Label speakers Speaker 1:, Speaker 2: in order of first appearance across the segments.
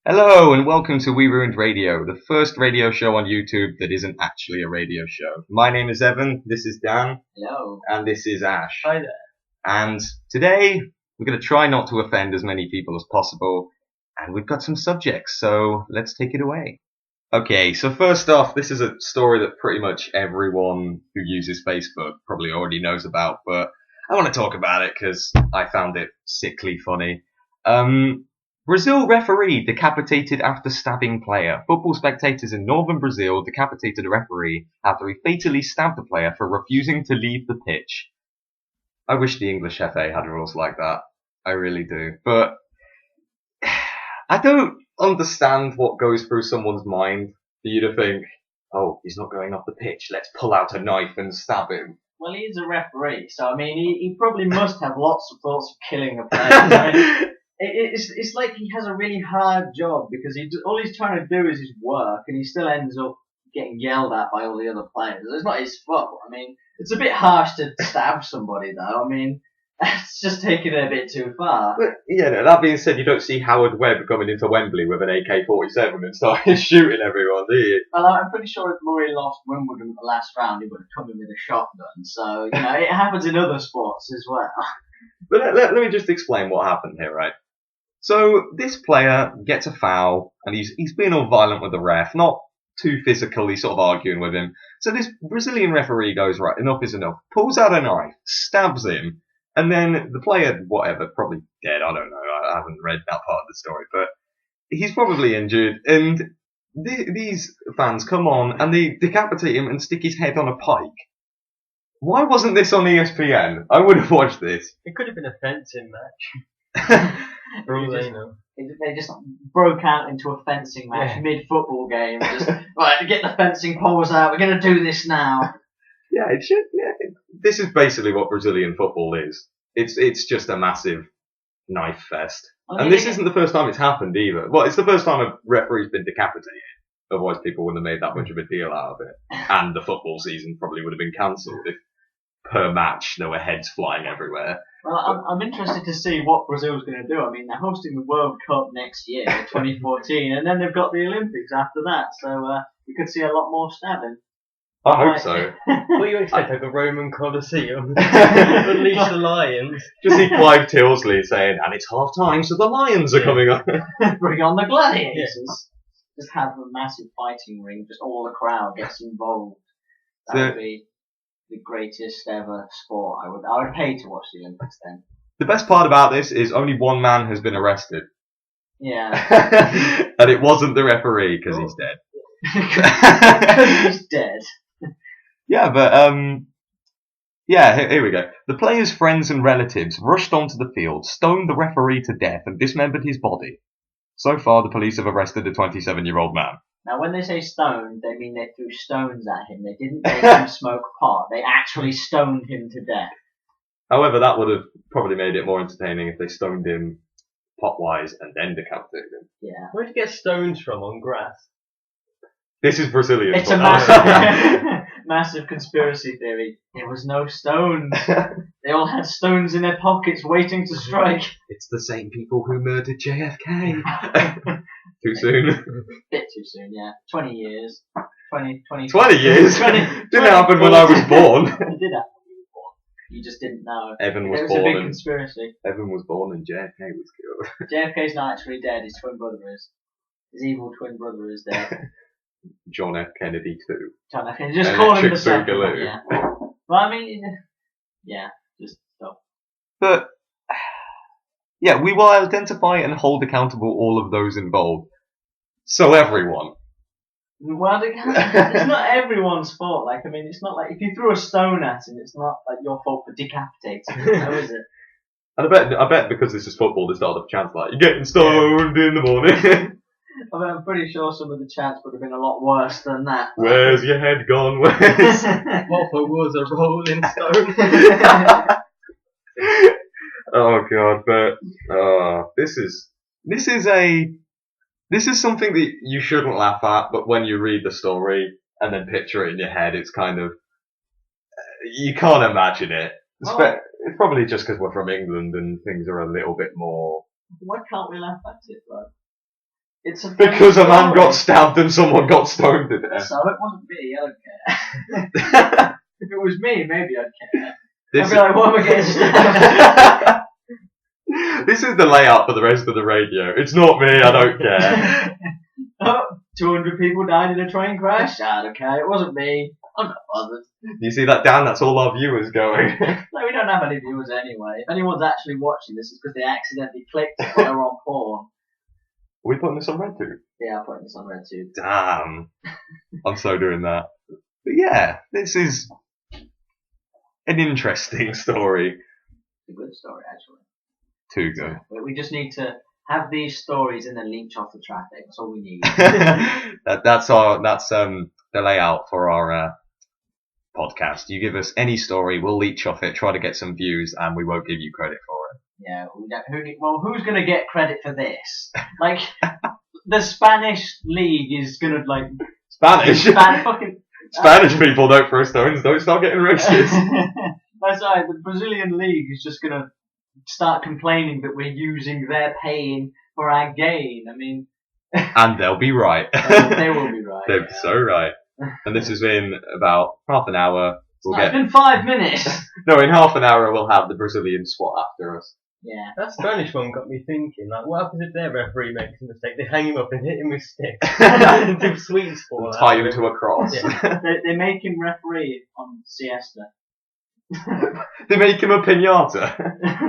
Speaker 1: Hello and welcome to We Ruined Radio, the first radio show on YouTube that isn't actually a radio show. My name is Evan, this is Dan,
Speaker 2: Hello.
Speaker 1: and this is Ash.
Speaker 2: Hi there.
Speaker 1: And today we're going to try not to offend as many people as possible, and we've got some subjects, so let's take it away. Okay, so first off, this is a story that pretty much everyone who uses Facebook probably already knows about, but I want to talk about it because I found it sickly funny. Brazil referee decapitated after stabbing player. Football spectators in northern Brazil decapitated a referee after he fatally stabbed the player for refusing to leave the pitch. I wish the English FA had rules like that. I really do. But I don't understand what goes through someone's mind for you to think, oh, he's not going off the pitch, let's pull out a knife and stab him.
Speaker 2: Well, he's a referee, so I mean, he probably must have lots of thoughts of killing a player. I mean, it's like he has a really hard job because all he's trying to do is his work, and he still ends up getting yelled at by all the other players. It's not his fault. I mean, it's a bit harsh to stab somebody, though. I mean, it's just taking it a bit too far.
Speaker 1: But, yeah, no, that being said, you don't see Howard Webb coming into Wembley with an AK-47 and starting shooting everyone, do you?
Speaker 2: Well, I'm pretty sure if Murray lost Wimbledon at the last round, he would have come in with a shotgun. So, you know, it happens in other sports as well.
Speaker 1: But let me just explain what happened here, right? So this player gets a foul, and he's being all violent with the ref, not too physical, he's sort of arguing with him. So this Brazilian referee goes, right, enough is enough, pulls out a knife, stabs him, and then the player, whatever, probably dead, I don't know, I haven't read that part of the story, but he's probably injured, and these fans come on, and they decapitate him and stick his head on a pike. Why wasn't this on ESPN? I would have watched this.
Speaker 3: It could have been a fencing match. For all they know.
Speaker 2: They just broke out into a fencing match mid-football game. Just, right, get the fencing poles out, we're going to do this now.
Speaker 1: Yeah, it should. Yeah, this is basically what Brazilian football is. It's just a massive knife fest. And this isn't the first time it's happened either. Well, it's the first time a referee's been decapitated. Otherwise, people wouldn't have made that much of a deal out of it. And the football season probably would have been cancelled if per match there were heads flying everywhere.
Speaker 2: Well, I'm interested to see what Brazil's going to do. I mean, they're hosting the World Cup next year, 2014, and then they've got the Olympics after that. So we could see a lot more stabbing.
Speaker 1: I hope so.
Speaker 3: What do you expect, like a Roman Colosseum? Unleash the lions.
Speaker 1: Just see Clive Tilsley saying, and it's half time, so the lions are coming on.
Speaker 2: Bring on the gladiators. Just have a massive fighting ring, just all the crowd gets involved. That would be the greatest ever sport. I would pay to watch the Olympics then.
Speaker 1: The best part about this is only one man has been arrested.
Speaker 2: Yeah.
Speaker 1: And it wasn't the referee, because he's dead.
Speaker 2: He's dead.
Speaker 1: Yeah, but, yeah, here we go. The player's friends and relatives rushed onto the field, stoned the referee to death, and dismembered his body. So far, the police have arrested a 27-year-old man.
Speaker 2: Now, when they say stoned, they mean they threw stones at him. They didn't make him smoke pot. They actually stoned him to death.
Speaker 1: However, that would have probably made it more entertaining if they stoned him pot-wise and then decapitated him.
Speaker 2: Yeah.
Speaker 3: Where'd you get stones from on grass?
Speaker 1: This is Brazilian.
Speaker 2: It's a massive, massive conspiracy theory. There was no stones. They all had stones in their pockets waiting to strike.
Speaker 1: It's the same people who murdered JFK. Too soon.
Speaker 2: Bit too soon, yeah. 20 years. 20
Speaker 1: years? Didn't happen when I was born.
Speaker 2: It did happen when you were born. You just didn't know.
Speaker 1: Evan was
Speaker 2: it was
Speaker 1: born.
Speaker 2: a big conspiracy.
Speaker 1: Evan was born and JFK was killed.
Speaker 2: JFK's not actually dead. His twin brother is. His evil twin brother is dead.
Speaker 1: John F. Kennedy too.
Speaker 2: John F. Kennedy. Just call him the second
Speaker 1: Boogaloo.
Speaker 2: one, yeah. Well, I mean, yeah, just stop.
Speaker 1: But, yeah, we will identify and hold accountable all of those involved. So everyone.
Speaker 2: Well, it's not everyone's fault. Like, I mean, it's not like if you threw a stone at him, it's not like your fault for decapitating him, though, is it?
Speaker 1: And I bet because this is football, they started up chants like, "You're getting stoned in the morning."
Speaker 2: I mean, I'm pretty sure some of the chants would have been a lot worse than that.
Speaker 1: Where's your head gone?
Speaker 3: What was a rolling stone?
Speaker 1: Oh god, but this is something that you shouldn't laugh at, but when you read the story and then picture it in your head, it's kind of you can't imagine it. It's probably just because we're from England and things are a little bit more.
Speaker 2: Why can't we laugh at it, though? It's a
Speaker 1: Because a man
Speaker 2: story.
Speaker 1: got stabbed and someone got stoned to death.
Speaker 2: So it wasn't me. I don't care. If it was me, maybe I'd care.
Speaker 1: This
Speaker 2: I'd be like, why am I getting stabbed?
Speaker 1: This is the layout for the rest of the radio. It's not me, I don't care.
Speaker 2: Oh, 200 people died in a train crash. I don't care. It wasn't me. I'm not bothered.
Speaker 1: You see that down? That's all our viewers going.
Speaker 2: No, we don't have any viewers anyway. If anyone's actually watching this, it's because they accidentally clicked it while they were on porn.
Speaker 1: Are we putting this on RedTube?
Speaker 2: Yeah, I'm putting this on RedTube.
Speaker 1: Damn. I'm so doing that. But yeah, this is an interesting story.
Speaker 2: It's a good story, actually.
Speaker 1: Too good.
Speaker 2: We just need to have these stories and then leech off the traffic. That's all we need.
Speaker 1: That's the layout for our podcast. You give us any story, we'll leech off it, try to get some views, and we won't give you credit for it.
Speaker 2: Yeah, who's going to get credit for this? Like, the Spanish league is going to, like...
Speaker 1: Spanish?
Speaker 2: fucking...
Speaker 1: Spanish people don't throw stones, don't start getting racist.
Speaker 2: That's right, the Brazilian league is just going to start complaining that we're using their pain for our gain. I mean...
Speaker 1: And they'll be right.
Speaker 2: They will be right.
Speaker 1: They'll be so right. And this has been about half an hour.
Speaker 2: It's been 5 minutes.
Speaker 1: No, in half an hour we'll have the Brazilian SWAT after us.
Speaker 2: Yeah.
Speaker 3: That Spanish one got me thinking, like, what happens if their referee makes a mistake? They hang him up and hit him with sticks. Until sweets fall out.
Speaker 1: Tie him to a cross.
Speaker 3: Yeah.
Speaker 2: They make him referee on Siesta.
Speaker 1: They make him a pinata.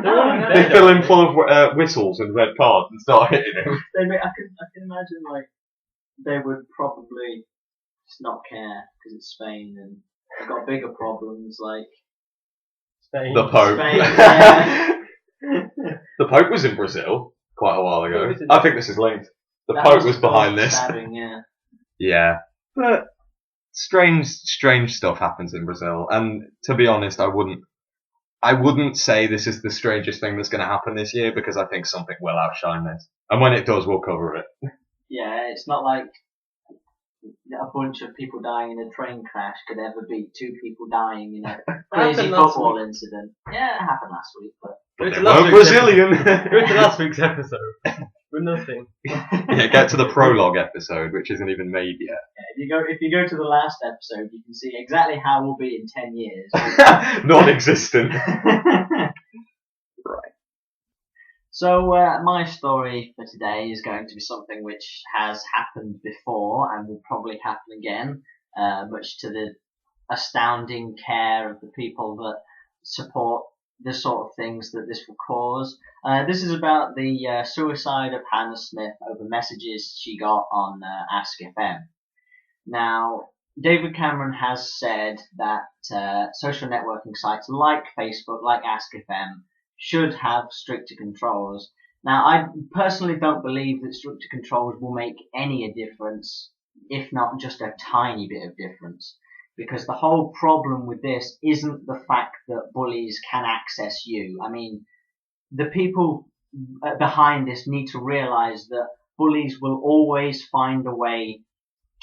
Speaker 2: No,
Speaker 1: They fill him full of whistles and red cards and start hitting him.
Speaker 2: I can imagine, like, they would probably just not care because it's Spain and they've got bigger problems like
Speaker 3: Spain.
Speaker 1: The Pope.
Speaker 2: Spain. Yeah.
Speaker 1: The Pope was in Brazil quite a while ago.
Speaker 3: Was it?
Speaker 1: I think this is linked. The
Speaker 2: That
Speaker 1: Pope was behind
Speaker 2: the
Speaker 1: this.
Speaker 2: stabbing, yeah.
Speaker 1: Yeah. But strange stuff happens in Brazil. And to be honest, I wouldn't say this is the strangest thing that's going to happen this year because I think something will outshine this. And when it does, we'll cover it.
Speaker 2: Yeah, it's not like a bunch of people dying in a train crash could ever beat 2 people dying in a crazy
Speaker 3: happened last
Speaker 2: football incident. Yeah, it happened last week, but
Speaker 1: But
Speaker 3: Go
Speaker 1: they
Speaker 3: to last
Speaker 1: weren't
Speaker 3: week's
Speaker 1: Brazilian.
Speaker 3: Go to last week's episode. With nothing.
Speaker 1: Yeah, get to the prologue episode, which isn't even made yet.
Speaker 2: if you go to the last episode, you can see exactly how we'll be in 10 years.
Speaker 1: Non-existent.
Speaker 2: Right. So my story for today is going to be something which has happened before and will probably happen again, much to the astounding care of the people that support the sort of things that this will cause. This is about the suicide of Hannah Smith over messages she got on Ask FM. Now, David Cameron has said that social networking sites like Facebook, like Ask FM, should have stricter controls. Now, I personally don't believe that stricter controls will make any difference, if not just a tiny bit of difference. Because the whole problem with this isn't the fact that bullies can access you. I mean, the people behind this need to realize that bullies will always find a way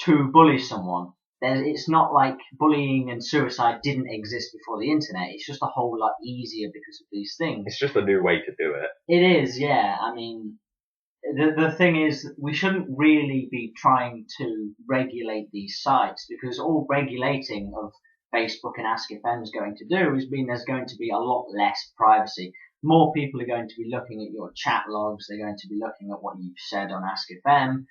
Speaker 2: to bully someone. It's not like bullying and suicide didn't exist before the internet. It's just a whole lot easier because of these things.
Speaker 1: It's just a new way to do it.
Speaker 2: It is, yeah. I mean, the thing is, we shouldn't really be trying to regulate these sites because all regulating of Facebook and Ask FM is going to do is mean there's going to be a lot less privacy. More people are going to be looking at your chat logs. They're going to be looking at what you've said on Ask FM.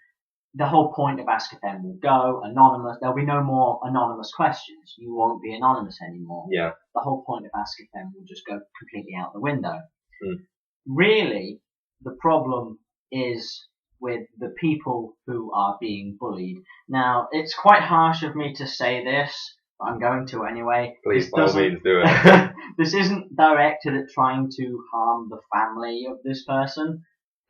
Speaker 2: The whole point of Ask FM will go anonymous. There'll be no more anonymous questions. You won't be anonymous anymore.
Speaker 1: Yeah.
Speaker 2: The whole point of Ask FM will just go completely out the window.
Speaker 1: Mm.
Speaker 2: Really, the problem is with the people who are being bullied. Now, it's quite harsh of me to say this, but I'm going to anyway.
Speaker 1: Please, by all means, do it.
Speaker 2: This isn't directed at trying to harm the family of this person.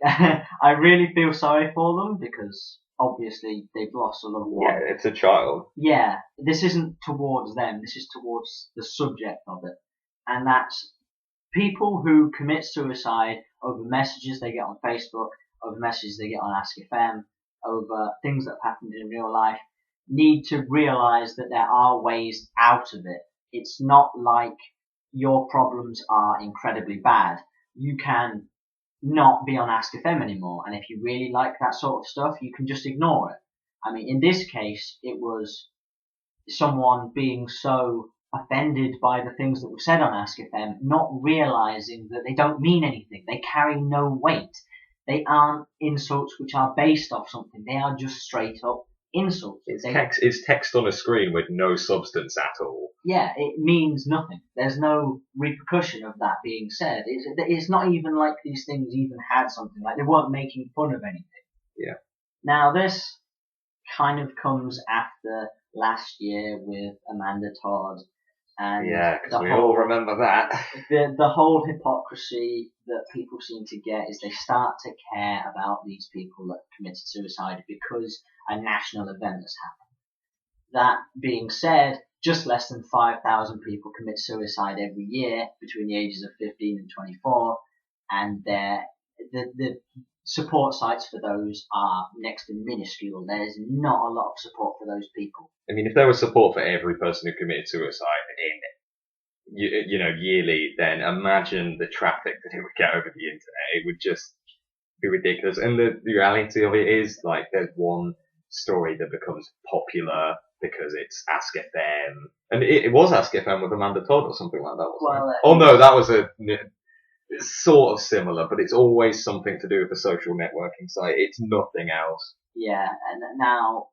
Speaker 2: I really feel sorry for them because obviously they've lost a loved one.
Speaker 1: Yeah, it's a child.
Speaker 2: Yeah, this isn't towards them, this is towards the subject of it. And that's people who commit suicide over messages they get on Facebook, over messages they get on Ask FM, over things that have happened in real life, need to realise that there are ways out of it. It's not like your problems are incredibly bad. You can not be on Ask FM anymore. And if you really like that sort of stuff, you can just ignore it. I mean, in this case, it was someone being so offended by the things that were said on Ask FM, not realizing that they don't mean anything. They carry no weight. They aren't insults which are based off something. They are just straight up insults.
Speaker 1: It's text on a screen with no substance at all.
Speaker 2: Yeah, it means nothing. There's no repercussion of that being said. It's not even like these things even had something. Like, they weren't making fun of anything.
Speaker 1: Yeah.
Speaker 2: Now, this kind of comes after last year with Amanda Todd. And
Speaker 1: yeah, because we all remember that.
Speaker 2: The whole hypocrisy that people seem to get is they start to care about these people that committed suicide because a national event has happened. That being said, just less than 5,000 people commit suicide every year between the ages of 15 and 24, and the support sites for those are next to minuscule. There's not a lot of support for those people.
Speaker 1: I mean, if there was support for every person who committed suicide in, yearly, then imagine the traffic that it would get over the internet. It would just be ridiculous. And the reality of it is, like, there's one story that becomes popular because it's Ask FM. And it was Ask FM with Amanda Todd or something like that, wasn't it? Oh no, that was it's sort of similar, but it's always something to do with a social networking site. It's nothing else.
Speaker 2: Yeah, and now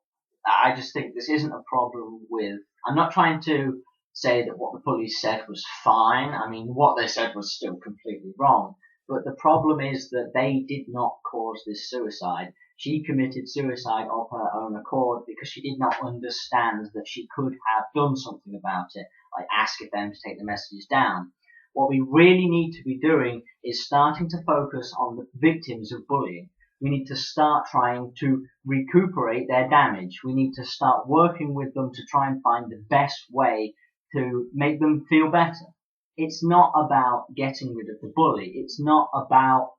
Speaker 2: I just think this isn't a problem with... I'm not trying to say that what the police said was fine. I mean, what they said was still completely wrong. But the problem is that they did not cause this suicide. She committed suicide of her own accord because she did not understand that she could have done something about it, like ask them to take the messages down. What we really need to be doing is starting to focus on the victims of bullying. We need to start trying to recuperate their damage. We need to start working with them to try and find the best way to make them feel better. It's not about getting rid of the bully. It's not about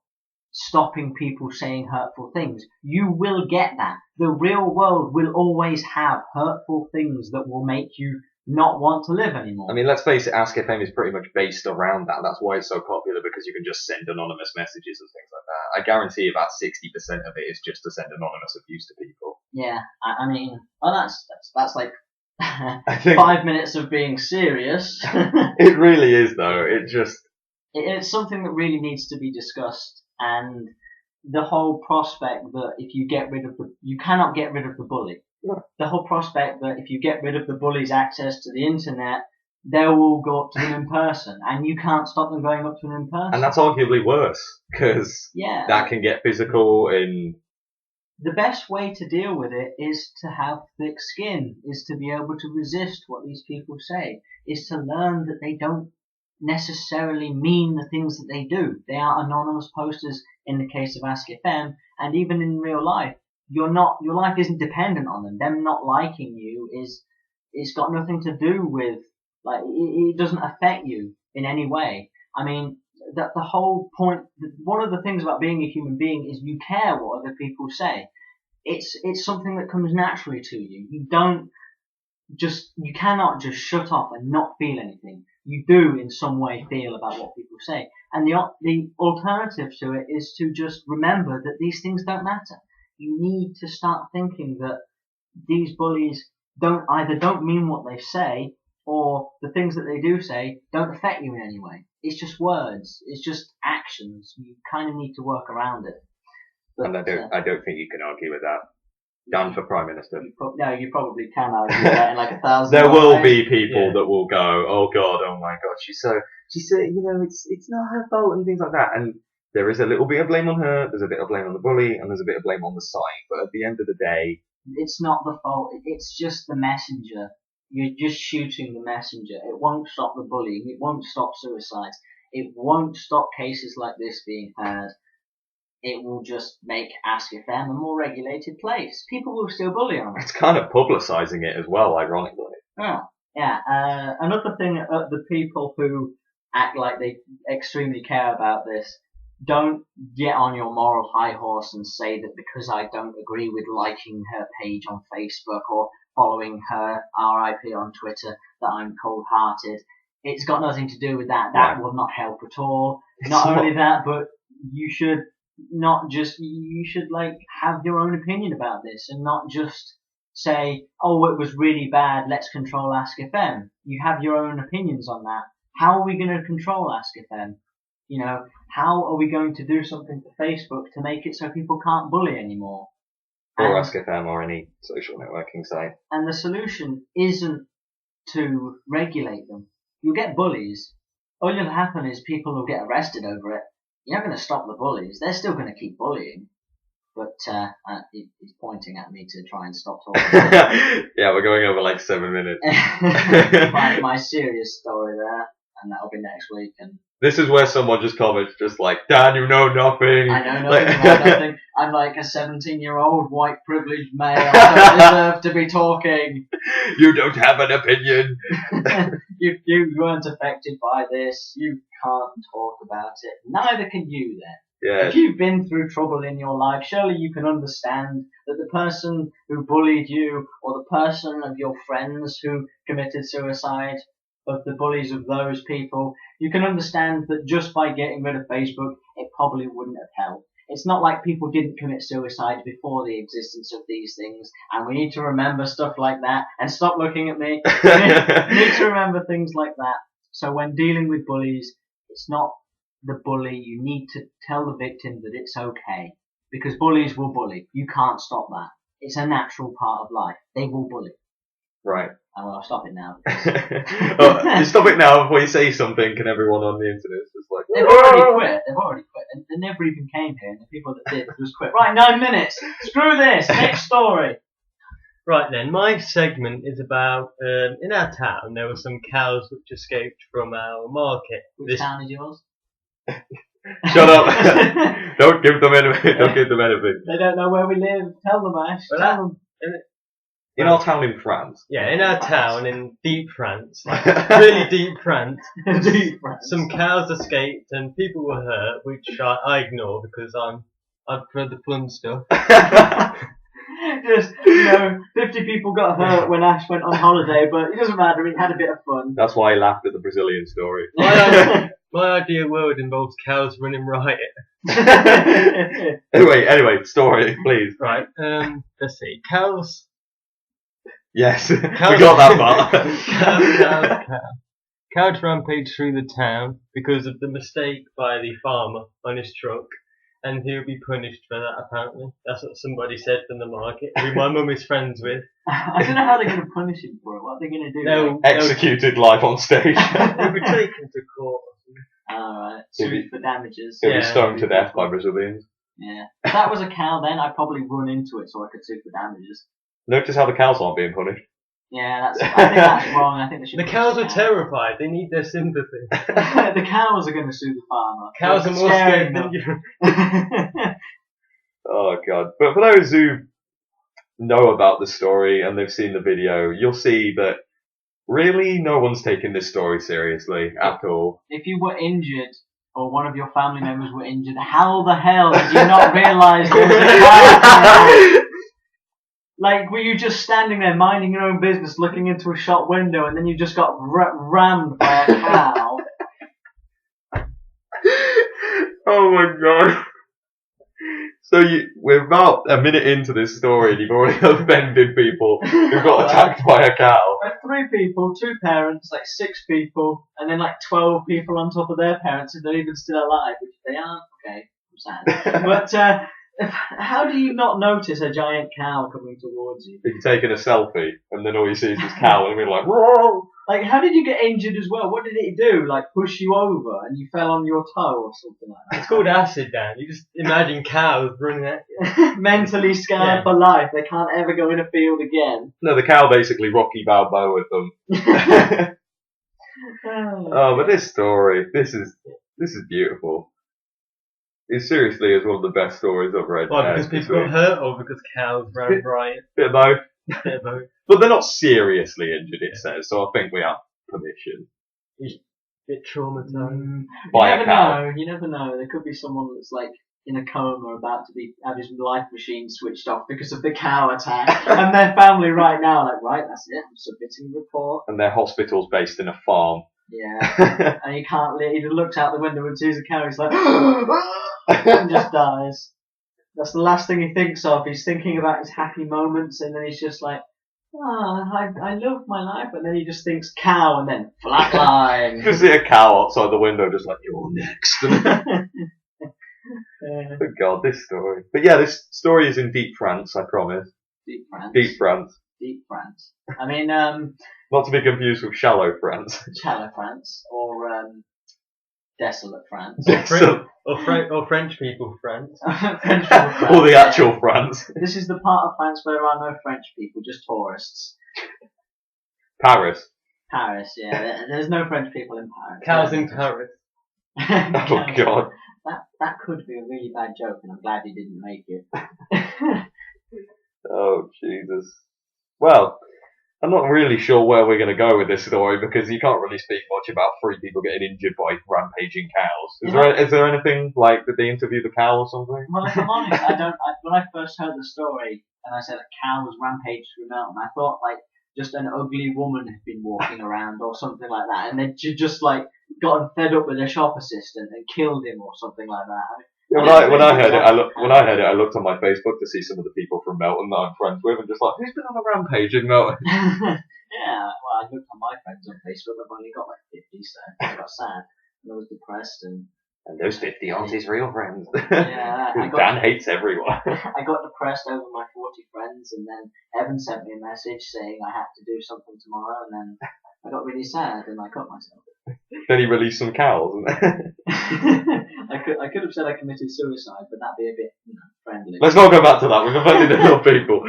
Speaker 2: stopping people saying hurtful things. You will get that. The real world will always have hurtful things that will make you not want to live anymore.
Speaker 1: I mean, let's face it, Ask FM is pretty much based around that. That's why it's so popular, because you can just send anonymous messages and things like that. I guarantee about 60% of it is just to send anonymous abuse to people.
Speaker 2: Yeah, I mean, that's like 5 minutes of being serious.
Speaker 1: It really is, though.
Speaker 2: It's something that really needs to be discussed, and the whole prospect that if you get rid of you cannot get rid of the bully.
Speaker 1: No.
Speaker 2: The whole prospect that if you get rid of the bully's access to the internet, they will go up to them in person, and you can't stop them going up to them in person.
Speaker 1: And that's arguably worse, because that can get physical and...
Speaker 2: The best way to deal with it is to have thick skin, is to be able to resist what these people say, is to learn that they don't necessarily mean the things that they do. They are anonymous posters in the case of Ask FM, and even in real life. Your life isn't dependent on them. Them not liking you it's got nothing to do with, like, it doesn't affect you in any way. I mean, the whole point, one of the things about being a human being is you care what other people say. It's something that comes naturally to you. You cannot just shut off and not feel anything. You do in some way feel about what people say. And the alternative to it is to just remember that these things don't matter. You need to start thinking that these bullies don't mean what they say, or the things that they do say don't affect you in any way. It's just words. It's just actions. You kind of need to work around it. But,
Speaker 1: and I don't think you can argue with that. Dan for Prime Minister.
Speaker 2: No, you probably can argue that in like 1,000
Speaker 1: There will be people that will go, oh God, oh my God, she said, it's not her fault and things like that. And there is a little bit of blame on her, there's a bit of blame on the bully, and there's a bit of blame on the site. But at the end of the day...
Speaker 2: It's not the fault, it's just the messenger. You're just shooting the messenger. It won't stop the bullying, it won't stop suicides, it won't stop cases like this being heard. It will just make Ask FM a more regulated place. People will still bully on it.
Speaker 1: It's kind of publicising it as well, ironically.
Speaker 2: Oh, yeah. Another thing, the people who act like they extremely care about this, don't get on your moral high horse and say that because I don't agree with liking her page on Facebook or following her RIP on Twitter that I'm cold-hearted. It's got nothing to do with that. That will not help at all. Not only that, but you should not just, you should like have your own opinion about this and not just say, oh, it was really bad, let's control Ask FM. You have your own opinions on that. How are we going to control Ask FM? You know, how are we going to do something to Facebook to make it so people can't bully anymore?
Speaker 1: Or Ask FM or any social networking site.
Speaker 2: And the solution isn't to regulate them. You'll get bullies. All that'll happen is people will get arrested over it. You're not going to stop the bullies. They're still going to keep bullying. But he's pointing at me to try and stop talking.
Speaker 1: Yeah, we're going over like 7 minutes.
Speaker 2: my serious story there, and that'll be next week. And
Speaker 1: this is where someone just comments, just like, Dan, you know nothing.
Speaker 2: I know nothing about nothing. I'm like a 17-year-old white privileged male. I don't deserve to be talking.
Speaker 1: You don't have an opinion.
Speaker 2: You weren't affected by this. You can't talk about it. Neither can you then.
Speaker 1: Yeah.
Speaker 2: If you've been through trouble in your life, surely you can understand that the person who bullied you or the person of your friends who committed suicide, of the bullies of those people, you can understand that just by getting rid of Facebook, it probably wouldn't have helped. It's not like people didn't commit suicide before the existence of these things, and we need to remember stuff like that, and stop looking at me. We need to remember things like that. So when dealing with bullies, it's not the bully. You need to tell the victim that it's okay, because bullies will bully. You can't stop that. It's a natural part of life. They will bully.
Speaker 1: Right.
Speaker 2: Oh, well, I'll stop it now.
Speaker 1: You stop it now before you say something, and everyone on the internet is just like,
Speaker 2: They've already quit. And they never even came here, and the people that did just quit. Right, 9 minutes. Screw this. Next story.
Speaker 3: Right then, my segment is about, in our town there were some cows which escaped from our market.
Speaker 2: Which town is yours?
Speaker 1: Shut up! Don't give them anything. Don't give them anything.
Speaker 2: They don't know where we live. Tell them, Ash. Tell them.
Speaker 1: In our town in France.
Speaker 3: Yeah, in our town in deep France, like really deep France, some cows escaped and people were hurt, which I ignore because I prefer the fun stuff.
Speaker 2: Just, 50 people got hurt when Ash went on holiday, but it doesn't matter, he had a bit of fun.
Speaker 1: That's why I laughed at the Brazilian story.
Speaker 3: My ideal world involves cows running riot.
Speaker 1: Anyway, story, please.
Speaker 3: Right, let's see. Cows.
Speaker 1: Yes, we got that part.
Speaker 3: Cows rampage through the town because of the mistake by the farmer on his truck, and he'll be punished for that, apparently. That's what somebody said from the market, who my mum is friends with.
Speaker 2: I don't know how they're going to punish him for it. What are they going to do?
Speaker 3: They'll
Speaker 1: executed live on stage.
Speaker 3: He'll be taken to court.
Speaker 2: Alright, sued for damages.
Speaker 1: He'll be stoned to death by Brazilians.
Speaker 2: Yeah. If that was a cow then, I'd probably run into it so I could sue for damages.
Speaker 1: Notice how the cows aren't being punished.
Speaker 2: Yeah, I think that's wrong. I think they should.
Speaker 3: The cows are terrified. They need their sympathy.
Speaker 2: The cows are going to sue the farmer.
Speaker 3: Cows are more scared than you.
Speaker 1: Oh god! But for those who know about the story and they've seen the video, you'll see that really no one's taking this story seriously at all.
Speaker 2: If you were injured or one of your family members were injured, how the hell did you not realise there was a cow? Like, were you just standing there minding your own business, looking into a shop window, and then you just got rammed by a cow?
Speaker 1: Oh my god. So we're about a minute into this story and you've already offended people who got attacked by a cow.
Speaker 2: 3 people, 2 parents, 6 people, and then 12 people on top of their parents if they're even still alive, which they aren't. Okay, I'm sad. But, how do you not notice a giant cow coming towards you?
Speaker 1: If you're taking a selfie and then all you see is this cow and you're like, whoa!
Speaker 2: How did you get injured as well? What did it do? Push you over and you fell on your toe or something like that?
Speaker 3: It's called acid, Dan. You just imagine cows running at you.
Speaker 2: Mentally scarred for life. They can't ever go in a field again.
Speaker 1: No, the cow basically Rocky Balboa with them. Oh, but this story, this is beautiful. It seriously is one of the best stories I've read.
Speaker 3: Why, because people got hurt or because cows ran riot?
Speaker 1: Bit of both.
Speaker 3: Bit of both.
Speaker 1: But they're not seriously injured, it says, so I think we have permission.
Speaker 3: Bit traumatized.
Speaker 2: You never know. There could be someone that's in a coma about to have his life machine switched off because of the cow attack. And their family right now right, that's it, I'm submitting a report.
Speaker 1: And their hospital's based in a farm.
Speaker 2: Yeah. And he can't he just looks out the window and sees a cow, he's like, and just dies. That's the last thing he thinks of. He's thinking about his happy moments, and then he's just like, I love my life, and then he just thinks cow, and then flatline.
Speaker 1: You see a cow outside the window, just like, you're next. Oh God, this story. But yeah, this story is in deep France, I promise.
Speaker 2: Deep France.
Speaker 1: Deep France.
Speaker 2: Deep France. I mean,
Speaker 1: Not to be confused with shallow France.
Speaker 2: shallow France, or desolate France.
Speaker 3: Or French people France.
Speaker 2: French people France.
Speaker 1: Or the actual France.
Speaker 2: This is the part of France where there are no French people, just tourists.
Speaker 1: Paris.
Speaker 2: Paris, yeah. There's no French people in Paris.
Speaker 3: Cows in Paris.
Speaker 1: Oh God.
Speaker 2: That could be a really bad joke, and I'm glad he didn't make it.
Speaker 1: Oh Jesus. Well, I'm not really sure where we're going to go with this story because you can't really speak much about 3 people getting injured by rampaging cows. Is there anything like, did they interview the cow or something?
Speaker 2: Well, if I'm honest, when I first heard the story and I said a cow was rampaged through a mountain, I thought like just an ugly woman had been walking around or something like that, and they'd just like gotten fed up with their shop assistant and killed him or something like that.
Speaker 1: Yeah, when I heard it, I looked on my Facebook to see some of the people from Melton that I'm friends with, and just like, who's been on a rampage in Melton?
Speaker 2: Yeah, well, I looked on my friends on Facebook. I've only got like 50, so I got sad and I was depressed. And
Speaker 1: those 50 aren't his real friends.
Speaker 2: Yeah,
Speaker 1: Dan hates everyone.
Speaker 2: I got depressed over my 40 friends, and then Evan sent me a message saying I had to do something tomorrow, and then I got really sad and I cut myself.
Speaker 1: Then he released some cows.
Speaker 2: I could have said I committed suicide, but that'd be a bit, friendly.
Speaker 1: Let's not go back to that. We've offended enough people.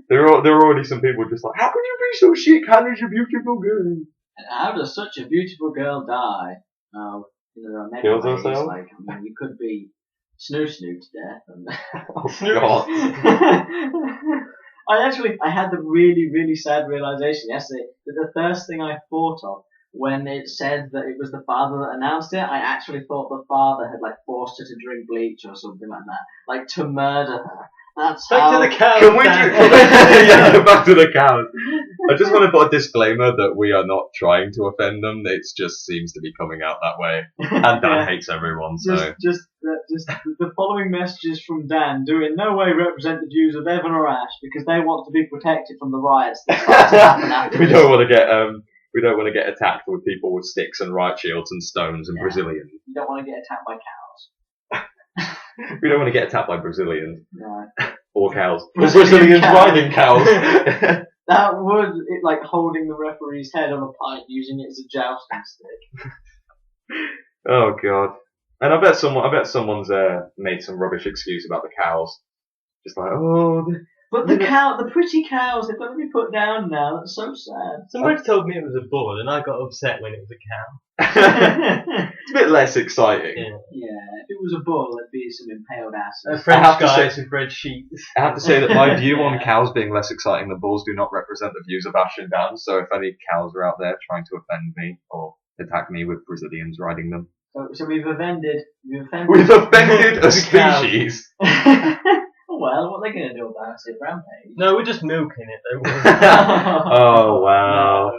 Speaker 1: There are already some people just like, how can you be so chic-handed, you beautiful girl?
Speaker 2: And how does such a beautiful girl die? Oh, there are many
Speaker 1: Kills
Speaker 2: ways.
Speaker 1: herself?
Speaker 2: Like, you could be snoo to death. And
Speaker 1: Oh God.
Speaker 2: I had the really, really sad realization yesterday that the first thing I thought of when it said that it was the father that announced it, I actually thought the father had like forced her to drink bleach or something like that, like to murder her. That's
Speaker 3: Back
Speaker 2: how...
Speaker 3: to the cows.
Speaker 1: Can we yeah, back to the cows. I just want to put a disclaimer that we are not trying to offend them. It just seems to be coming out that way. And Dan hates everyone, so.
Speaker 2: Just the following messages from Dan do in no way represent the views of Evan or Ash because they want to be protected from the riots that start to happen after
Speaker 1: We
Speaker 2: this.
Speaker 1: don't want to get attacked with people with sticks and riot shields and stones and Brazilians.
Speaker 2: You don't want to get attacked by cows.
Speaker 1: We don't want to get attacked by Brazilians.
Speaker 2: No.
Speaker 1: Or cows. Or
Speaker 2: Brazilian
Speaker 1: Brazilians
Speaker 2: cows.
Speaker 1: riding cows.
Speaker 2: That would, like holding the referee's head on a pike, using it as a jousting stick.
Speaker 1: Oh God. And I bet someone's made some rubbish excuse about the cows. Just like,
Speaker 2: But the pretty cows, they've got to be put down now. That's so sad.
Speaker 3: Somebody told me it was a bull, and I got upset when it was a cow.
Speaker 1: it's a bit less exciting.
Speaker 2: Yeah, if it was a bull, it'd be some impaled asses.
Speaker 3: French guys who bred sheep.
Speaker 1: I have to say that my view on cows being less exciting than bulls do not represent the views of Ash and Dan, so if any cows are out there trying to offend me or attack me with Brazilians riding them.
Speaker 2: So we've offended
Speaker 1: a species.
Speaker 2: Well, what are they going to do about it, Rampage?
Speaker 3: No, we're just milking it, don't we?
Speaker 1: Oh wow.
Speaker 2: No.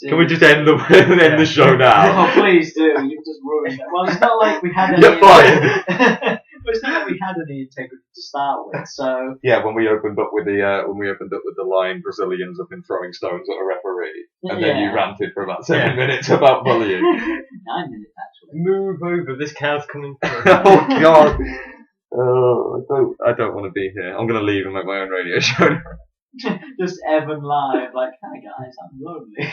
Speaker 1: Can we just end the show now?
Speaker 2: Oh, please do. You've just ruined it. Well, it's not like we had any.
Speaker 1: You're fired.
Speaker 2: But it's not like we had any integrity to start with. So
Speaker 1: yeah, when we opened up with the line, Brazilians have been throwing stones at a referee, and then you ranted for about 7 minutes about bullying.
Speaker 2: 9 minutes actually.
Speaker 3: Move over, this cow's coming through.
Speaker 1: Oh God. Oh, I don't want to be here. I'm going to leave and make my own radio show.
Speaker 2: Just Evan live, like, hi guys, I'm lonely.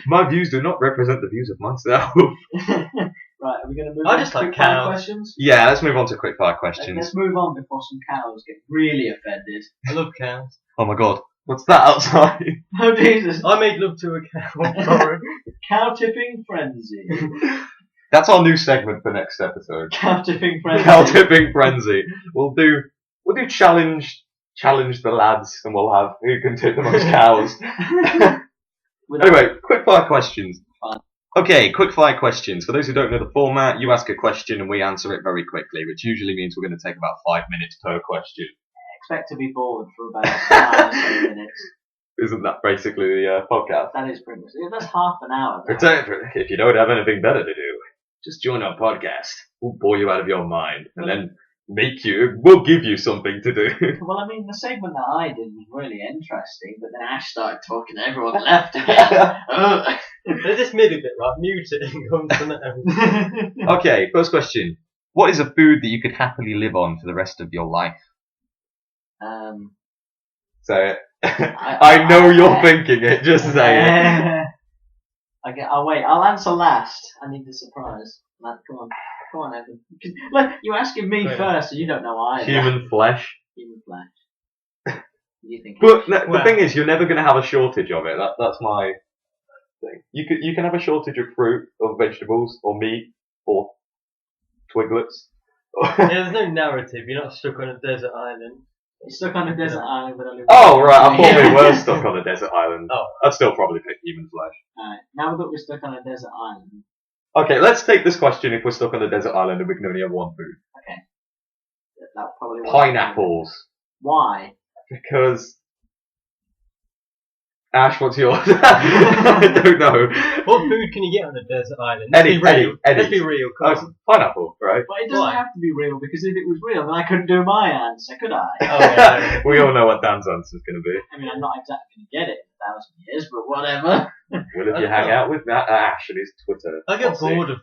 Speaker 1: My views do not represent the views of myself.
Speaker 2: Right, are we going to move
Speaker 3: I
Speaker 2: on
Speaker 3: just
Speaker 2: to
Speaker 3: like
Speaker 2: quickfire
Speaker 3: cows.
Speaker 2: questions?
Speaker 1: Yeah, let's move on to quickfire questions.
Speaker 2: Let's move on before some cows get really offended.
Speaker 3: I love cows.
Speaker 1: Oh my God, what's that outside?
Speaker 2: Oh Jesus.
Speaker 3: I made love to a cow. Sorry.
Speaker 2: Cow tipping frenzy.
Speaker 1: That's our new segment for next episode.
Speaker 2: Cow tipping frenzy.
Speaker 1: Cow tipping frenzy. We'll do challenge the lads, and we'll have who can tip the most cows. Anyway, quickfire questions.
Speaker 2: Fun.
Speaker 1: Okay, quickfire questions. For those who don't know the format, you ask a question and we answer it very quickly, which usually means we're going to take about 5 minutes per question.
Speaker 2: Expect to be bored for about 5 or 7 minutes.
Speaker 1: Isn't that basically the podcast?
Speaker 2: That is pretty much it. That's half an hour.
Speaker 1: If you don't have anything better to do, just join our podcast. We'll bore you out of your mind, and then we'll give you something to do.
Speaker 2: Well, I mean, the segment that I did was really interesting, but then Ash started talking and everyone left again.
Speaker 3: There's this middle bit, right? Mute it and go on to that.
Speaker 1: Okay, first question. What is a food that you could happily live on for the rest of your life? Say it. I know you're thinking it, just say it.
Speaker 2: I'll wait. I'll answer last. I need the surprise. Come on, Evan. Look, you're asking me first, so you don't know either.
Speaker 1: Human flesh.
Speaker 2: Human flesh. You think?
Speaker 1: But the thing is, you're never going to have a shortage of it. That's my thing. You can have a shortage of fruit, or vegetables, or meat, or twiglets.
Speaker 3: There's no narrative. You're not stuck on a desert island.
Speaker 2: You're stuck on a desert island with only.
Speaker 1: Oh right, I thought we were stuck on a desert island.
Speaker 3: Oh.
Speaker 1: I'd still probably pick human flesh.
Speaker 2: Alright, now that we're stuck on a desert island.
Speaker 1: Okay, let's take this question if we're stuck on a desert island and we can only have one food.
Speaker 2: Okay. That probably
Speaker 1: Pineapples.
Speaker 2: Why?
Speaker 1: Because... Ash, what's yours? I don't know.
Speaker 3: What food can you get on a desert island? Let's be real.
Speaker 1: Pineapple, right?
Speaker 2: But it doesn't have to be real, because if it was real, then I couldn't do my answer, could I?
Speaker 3: Oh, yeah.
Speaker 1: We all know what Dan's answer is going to be.
Speaker 2: I mean, I'm not exactly going to get it in 1,000 years, but whatever.
Speaker 1: Will if you hang out with Ash and his Twitter?
Speaker 3: I get bored of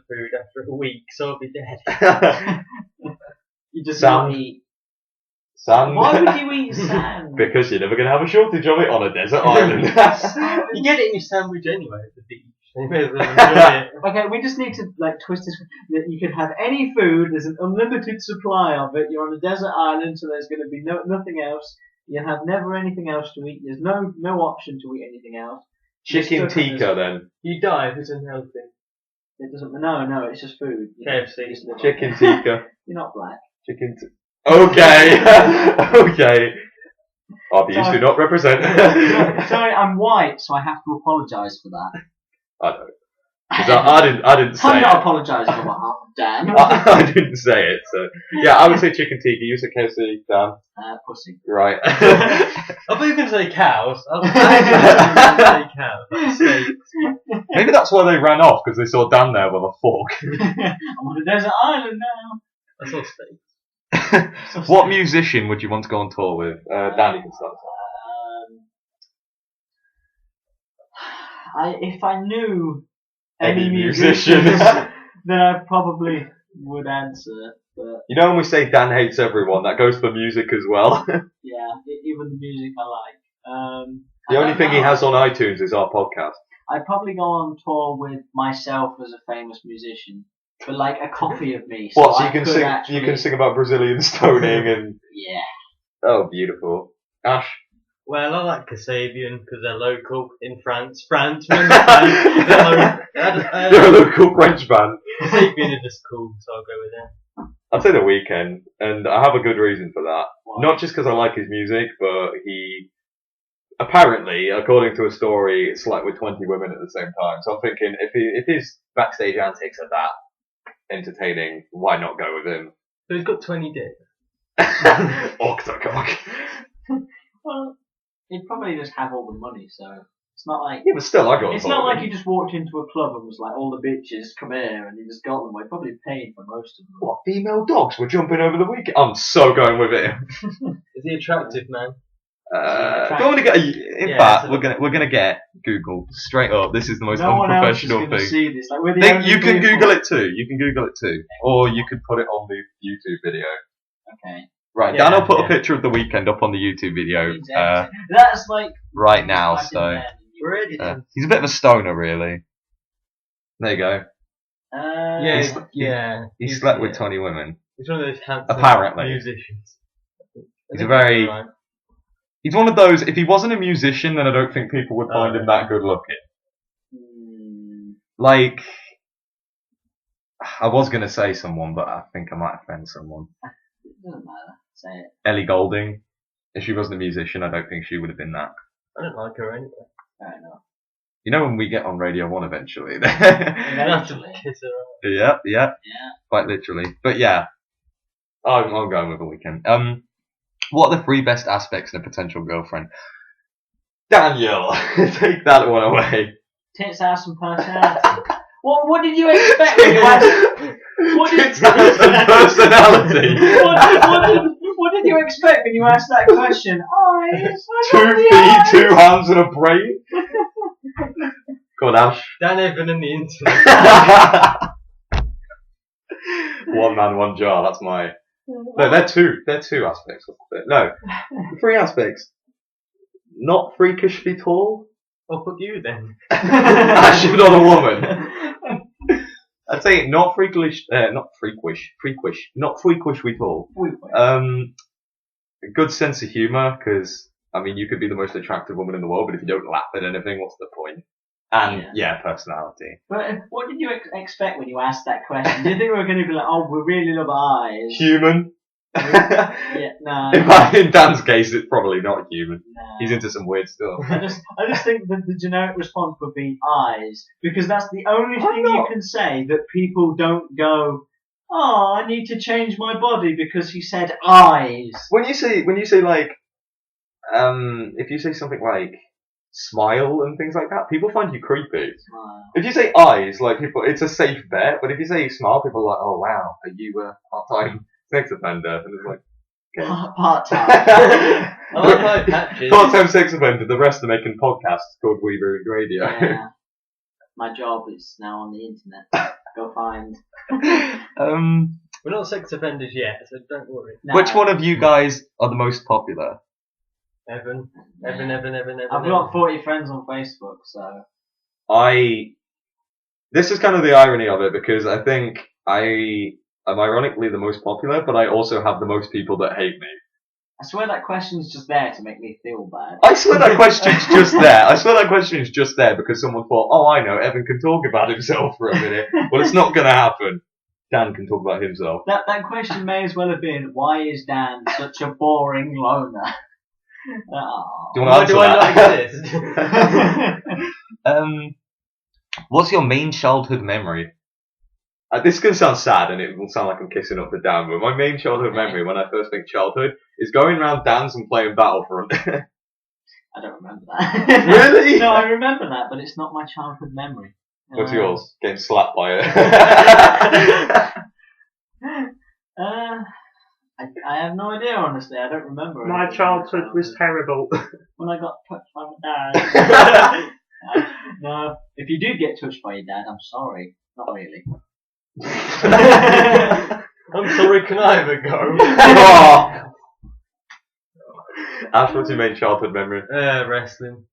Speaker 3: food after a week, so I'll be dead.
Speaker 2: You just not eat.
Speaker 1: Sand.
Speaker 2: Why would you eat sand?
Speaker 1: Because you're never going to have a shortage of it on a desert island.
Speaker 3: You get it in your sandwich anyway at the beach. You may as well enjoy it.
Speaker 2: Okay, we just need to twist this. That you could have any food. There's an unlimited supply of it. You're on a desert island, so there's going to be nothing else. You have never anything else to eat. There's no option to eat anything else.
Speaker 1: Chicken tikka then.
Speaker 3: You die if it's unhealthy.
Speaker 2: It doesn't. No, it's just food.
Speaker 3: KFC.
Speaker 1: Chicken tikka.
Speaker 2: You're not black.
Speaker 1: Chicken. Okay. Okay. RBs do not represent.
Speaker 2: Sorry, I'm white, so I have to apologise for that.
Speaker 1: I know. Because I didn't say
Speaker 2: I'm
Speaker 1: it.
Speaker 2: not apologising on behalf of Dan.
Speaker 1: I didn't say it, so yeah, I would say chicken tikka. You said KFC, Dan.
Speaker 2: Pussy.
Speaker 1: Right.
Speaker 3: I thought you were going to say cows. I was going to say cows. Steaks.
Speaker 1: Maybe that's why they ran off, because they saw Dan there with a fork.
Speaker 2: I'm on a desert island now.
Speaker 3: I saw steaks.
Speaker 1: What musician would you want to go on tour with? Dan, you can start.
Speaker 2: If I knew
Speaker 1: Any
Speaker 2: any
Speaker 1: musician.
Speaker 2: musicians, then I probably would answer. But
Speaker 1: You know when we say Dan hates everyone, that goes for music as well.
Speaker 2: yeah, even the music I like.
Speaker 1: The only thing he has on iTunes is our podcast.
Speaker 2: I'd probably go on tour with myself as a famous musician, but like a copy of me.
Speaker 1: What? So
Speaker 2: I
Speaker 1: you can
Speaker 2: could
Speaker 1: sing?
Speaker 2: actually-
Speaker 1: You can sing about Brazilian stoning and
Speaker 2: Yeah.
Speaker 1: oh, beautiful. Ash.
Speaker 3: Well, I like Kasabian because they're local in France. France, remember France?
Speaker 1: They're a local French band.
Speaker 3: Kasabian is just cool, so I'll go with them.
Speaker 1: I'd say The Weeknd, and I have a good reason for that.
Speaker 2: Why?
Speaker 1: Not just because I like his music, but he apparently, according to a story, slept with 20 women at the same time. So I'm thinking, if his backstage antics are that entertaining, why not go with him?
Speaker 3: So he's got 20 dicks.
Speaker 1: Octocock.
Speaker 2: Well, he'd probably just have all the money, so it's not like.
Speaker 1: Yeah, but still, I got.
Speaker 2: It's not like he just walked into a club and was like, all the bitches, come here, and he just got them. He probably paid for most of them.
Speaker 1: What, female dogs were jumping over the weekend? I'm so going with it.
Speaker 3: Is he attractive, man?
Speaker 1: Don't want to get. In fact, we're gonna get Google straight up. This is the most
Speaker 2: No one else is
Speaker 1: unprofessional
Speaker 2: going to
Speaker 1: thing.
Speaker 2: see this. Like, we're the only
Speaker 1: You can
Speaker 2: people-
Speaker 1: Google it too. You can Google it too, or you could put it on the YouTube video.
Speaker 2: Okay.
Speaker 1: Right,
Speaker 3: Yeah,
Speaker 1: Dan will put
Speaker 3: yeah.
Speaker 1: a picture of the weekend up on the YouTube video
Speaker 2: Exactly. That's like.
Speaker 1: right now.
Speaker 2: back in
Speaker 1: So
Speaker 2: the day.
Speaker 3: We're ready.
Speaker 1: he's a bit of a stoner, really. There you go.
Speaker 3: Yeah.
Speaker 1: He slept with 20 women.
Speaker 3: He's one of those handsome
Speaker 1: Apparently.
Speaker 3: musicians.
Speaker 1: He's a very.
Speaker 3: Right.
Speaker 1: He's one of those. If he wasn't a musician, then I don't think people would find him that good looking. Like, I was gonna say someone, but I think I might offend someone.
Speaker 2: It doesn't matter. Say it.
Speaker 1: Ellie Goulding. If she wasn't a musician, I don't think she would have been that.
Speaker 3: I don't like her anyway.
Speaker 2: Fair enough.
Speaker 1: You know when we get on Radio 1 eventually.
Speaker 3: I'm gonna have to kiss her.
Speaker 1: Yeah,
Speaker 2: Yeah.
Speaker 1: quite literally. But yeah, I'm going with The Weeknd. What are the three best aspects in a potential girlfriend? Daniel, take that one away.
Speaker 2: Tits, ass, and personality. What did you expect when you asked?
Speaker 1: Tits, ass, and personality.
Speaker 2: What did you expect when you asked that question? Eyes.
Speaker 1: 2 feet, 2 hands, and a brain. Go on, Ash.
Speaker 3: Dan Evan and the internet.
Speaker 1: One man, one jar. That's my. No, they're two. They're 2 aspects of it. No, 3 aspects. Not freakishly tall.
Speaker 3: Oh, fuck you then.
Speaker 1: Actually, not a woman. I'd say not freakish, not freakishly tall. A good sense of humour, because I mean, you could be the most attractive woman in the world, but if you don't laugh at anything, what's the point? And yeah, personality.
Speaker 2: But what did you expect when you asked that question? Did you think we were going to be like, oh, we really love eyes?
Speaker 1: Human.
Speaker 2: Yeah, no.
Speaker 1: In Dan's case, it's probably not human.
Speaker 2: No.
Speaker 1: He's into some weird stuff.
Speaker 2: I just think that the generic response would be eyes, because that's the only thing you can say that people don't go, oh, I need to change my body because he said eyes.
Speaker 1: When you say like, if you say something like smile and things like that, people find you creepy. If you say eyes, like people, it's a safe bet. But if you say smile, people are like, oh wow, are you a part-time sex offender? And it's like, okay.
Speaker 2: Part-time.
Speaker 3: I like how it patches.
Speaker 1: Part-time sex offender. The rest are making podcasts called Weaver Radio.
Speaker 2: Yeah. My job is now on the internet. Go find.
Speaker 3: We're not sex offenders yet, so don't worry.
Speaker 2: No.
Speaker 1: Which one of you guys are the most popular?
Speaker 3: Evan.
Speaker 2: I've got 40 friends on Facebook, so.
Speaker 1: This is kind of the irony of it, because I think I am ironically the most popular, but I also have the most people that hate me.
Speaker 2: I swear that question's just there to make me feel bad.
Speaker 1: I swear that question's just there. I swear that question is just there because someone thought, oh, I know, Evan can talk about himself for a minute. Well, it's not going to happen. Dan can talk about himself.
Speaker 2: That question may as well have been, why is Dan such a boring loner? Oh.
Speaker 1: Do you want to
Speaker 3: Why do
Speaker 1: answer
Speaker 3: I not exist?
Speaker 1: What's your main childhood memory? This is going to sound sad and it will sound like I'm kissing up the Dan, but my main childhood memory, when I first think childhood, is going around Dan's and playing Battlefront.
Speaker 2: I don't remember that.
Speaker 1: Really?
Speaker 2: No, I remember that, but it's not my childhood memory.
Speaker 1: What's yours? Getting slapped by it.
Speaker 2: I have no idea, honestly. I don't remember.
Speaker 4: My childhood was terrible.
Speaker 2: When I got touched by my dad. No, if you do get touched by your dad, I'm sorry. Not really.
Speaker 3: I'm sorry, can I have a go?
Speaker 1: Oh. Ash, what's your main childhood memory?
Speaker 3: Wrestling.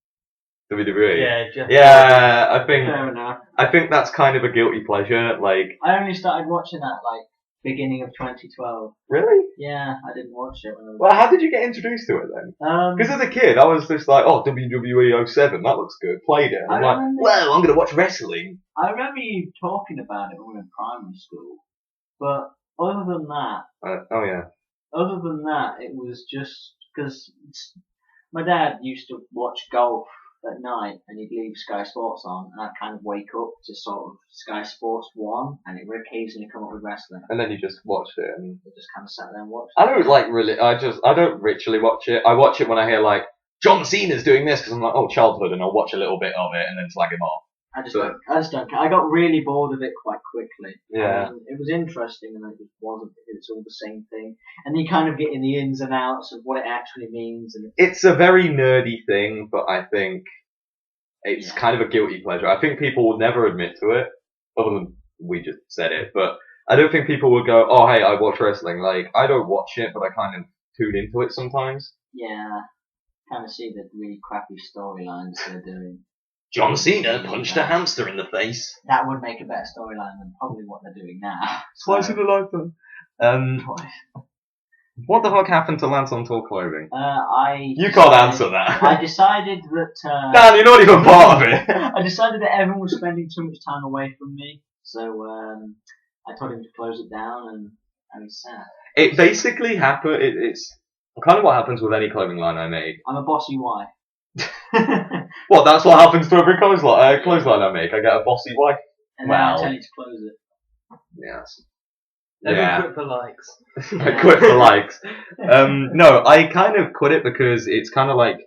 Speaker 1: WWE?
Speaker 3: Yeah,
Speaker 1: Yeah, I think
Speaker 2: Fair enough.
Speaker 1: that's kind of a guilty pleasure. Like,
Speaker 2: I only started watching that, like, beginning of 2012.
Speaker 1: really?
Speaker 2: Yeah, I didn't watch it when I was...
Speaker 1: Well, how did you get introduced to it then? Because as a kid, I was just like, oh, WWE 07, that looks good. Played it. And I'm like, well, I'm going to watch wrestling.
Speaker 2: I remember you talking about it when we were in primary school, but other than that, it was just because my dad used to watch golf at night and he'd leave Sky Sports on and I'd kind of wake up to sort of Sky Sports 1 and it would occasionally come up with wrestling.
Speaker 1: And then you just watched it and...
Speaker 2: I just kind of sat there and watched
Speaker 1: I don't ritually watch it. I watch it when I hear like, John Cena's doing this because I'm like, oh, childhood, and I'll watch a little bit of it and then slag him off.
Speaker 2: I just don't care. I got really bored of it quite quickly.
Speaker 1: Yeah.
Speaker 2: It was interesting and it just wasn't, it's all the same thing. And you kind of get in the ins and outs of what it actually means. And
Speaker 1: It's a very nerdy thing, but I think it's kind of a guilty pleasure. I think people will never admit to it, other than we just said it, but I don't think people would go, oh, hey, I watch wrestling. Like, I don't watch it, but I kind of tune into it sometimes.
Speaker 2: yeah, kind of see the really crappy storylines they're doing.
Speaker 1: John Cena punched a hamster in the face.
Speaker 2: That would make a better storyline than probably what they're doing now.
Speaker 1: Slice of the lifetime. What the fuck happened to Lance on Tour Clothing? You can't answer that.
Speaker 2: I decided that...
Speaker 1: Dan, you're not even part of it.
Speaker 2: I decided that Evan was spending too much time away from me, so I told him to close it down, and I was sad.
Speaker 1: It basically happened. It's kind of what happens with any clothing line I make.
Speaker 2: I'm a bossy wife.
Speaker 1: Well, that's what happens to every clothesline I make. I get a bossy wife.
Speaker 2: And then I tell you to close it.
Speaker 1: Yes.
Speaker 3: Evan quit for likes.
Speaker 1: I quit for likes. No, I kind of quit it because it's kind of like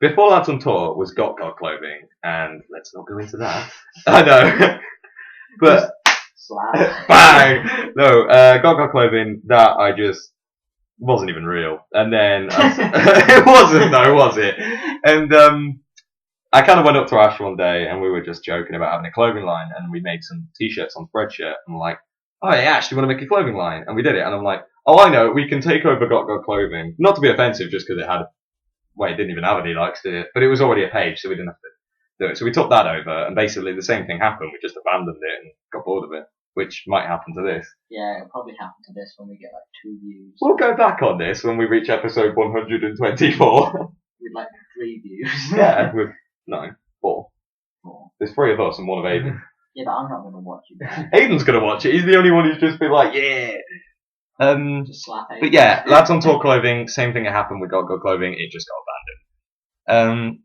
Speaker 1: before Lads on Tour was Got Clothing, and let's not go into that. I know. But,
Speaker 2: Slap.
Speaker 1: bang! No, Got Clothing, that I just wasn't even real. And then, it wasn't though, was it? And, I kind of went up to Ash one day and we were just joking about having a clothing line, and we made some t-shirts on Spreadshirt, and I'm like, oh hey Ash, do you want to make a clothing line? And we did it, and I'm like, oh I know, we can take over Got Clothing. Not to be offensive, just because it didn't even have any likes, did it? But it was already a page, so we didn't have to do it. So we took that over, and basically the same thing happened, we just abandoned it and got bored of it, which might happen to this.
Speaker 2: Yeah, it'll probably happen to this when we get like 2 views.
Speaker 1: We'll go back on this when we reach episode 124.
Speaker 2: With like 3 views.
Speaker 1: Yeah, with 4.
Speaker 2: 4.
Speaker 1: There's 3 of us and 1 of Aiden.
Speaker 2: Yeah, but I'm not going to watch you guys.
Speaker 1: Aiden's gonna watch it. He's the only one who's just been like, yeah.
Speaker 2: Just slap Aiden.
Speaker 1: But yeah, Lads on Tour Clothing, same thing that happened with Got Clothing, it just got abandoned.